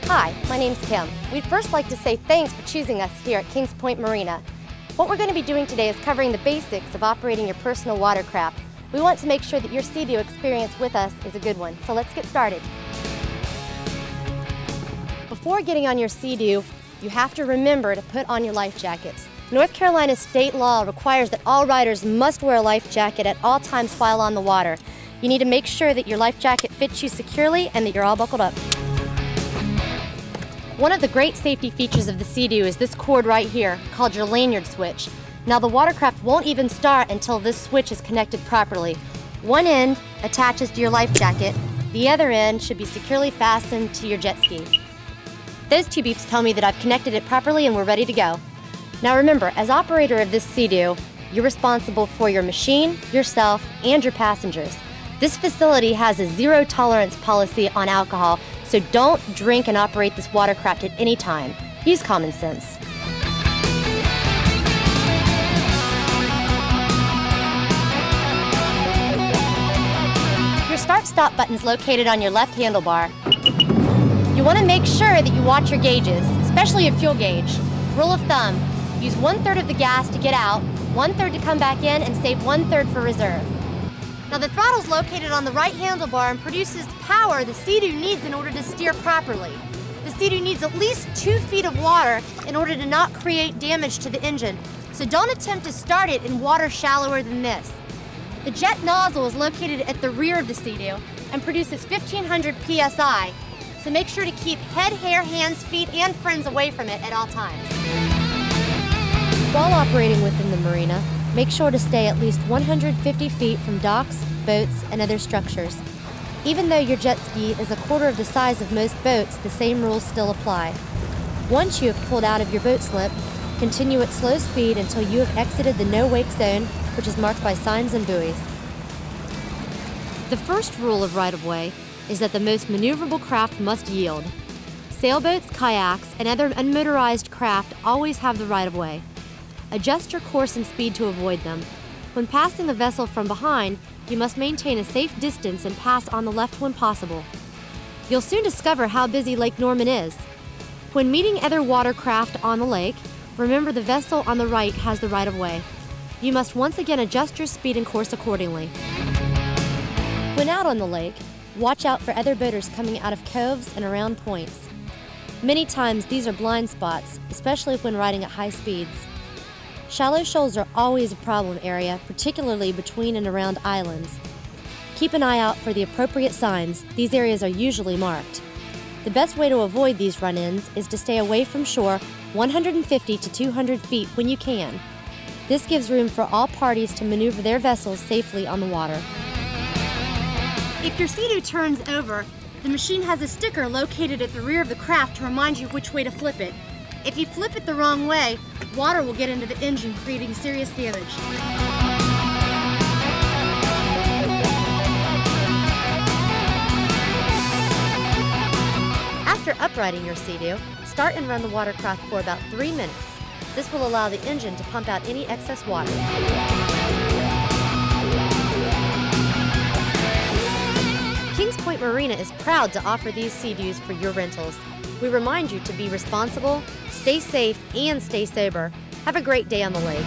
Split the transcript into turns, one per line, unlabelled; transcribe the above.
Hi, my name's Kim. We'd first like to say thanks for choosing us here at Kings Point Marina. What we're going to be doing today is covering the basics of operating your personal watercraft. We want to make sure that your SeaDoo experience with us is a good one, so let's get started. Before getting on your SeaDoo, you have to remember to put on your life jackets. North Carolina state law requires that all riders must wear a life jacket at all times while on the water. You need to make sure that your life jacket fits you securely and that you're all buckled up. One of the great safety features of the SeaDoo is this cord right here, called your lanyard switch. Now the watercraft won't even start until this switch is connected properly. One end attaches to your life jacket, the other end should be securely fastened to your jet ski. Those two beeps tell me that I've connected it properly and we're ready to go. Now remember, as operator of this SeaDoo, you're responsible for your machine, yourself, and your passengers. This facility has a zero tolerance policy on alcohol, so don't drink and operate this watercraft at any time. Use common sense. Your start-stop button is located on your left handlebar. You want to make sure that you watch your gauges, especially your fuel gauge. Rule of thumb, use 1/3 of the gas to get out, 1/3 to come back in, and save 1/3 for reserve. Now the throttle is located on the right handlebar and produces the power the SeaDoo needs in order to steer properly. The SeaDoo needs at least 2 feet of water in order to not create damage to the engine, so don't attempt to start it in water shallower than this. The jet nozzle is located at the rear of the SeaDoo and produces 1500 psi, so make sure to keep head, hair, hands, feet, and friends away from it at all times. While operating within the marina, make sure to stay at least 150 feet from docks, boats, and other structures. Even though your jet ski is 1/4 of the size of most boats, the same rules still apply. Once you have pulled out of your boat slip, continue at slow speed until you have exited the no-wake zone, which is marked by signs and buoys. The first rule of right-of-way is that the most maneuverable craft must yield. Sailboats, kayaks, and other unmotorized craft always have the right-of-way. Adjust your course and speed to avoid them. When passing the vessel from behind, you must maintain a safe distance and pass on the left when possible. You'll soon discover how busy Lake Norman is. When meeting other watercraft on the lake, remember the vessel on the right has the right-of-way. You must once again adjust your speed and course accordingly. When out on the lake, watch out for other boaters coming out of coves and around points. Many times these are blind spots, especially when riding at high speeds. Shallow shoals are always a problem area, particularly between and around islands. Keep an eye out for the appropriate signs. These areas are usually marked. The best way to avoid these run-ins is to stay away from shore 150 to 200 feet when you can. This gives room for all parties to maneuver their vessels safely on the water. If your SeaDoo turns over, the machine has a sticker located at the rear of the craft to remind you which way to flip it. If you flip it the wrong way, water will get into the engine, creating serious damage. After uprighting your SeaDoo, start and run the watercraft for about 3 minutes. This will allow the engine to pump out any excess water. Kings Point Marina is proud to offer these SeaDoos for your rentals. We remind you to be responsible, stay safe, and stay sober. Have a great day on the lake.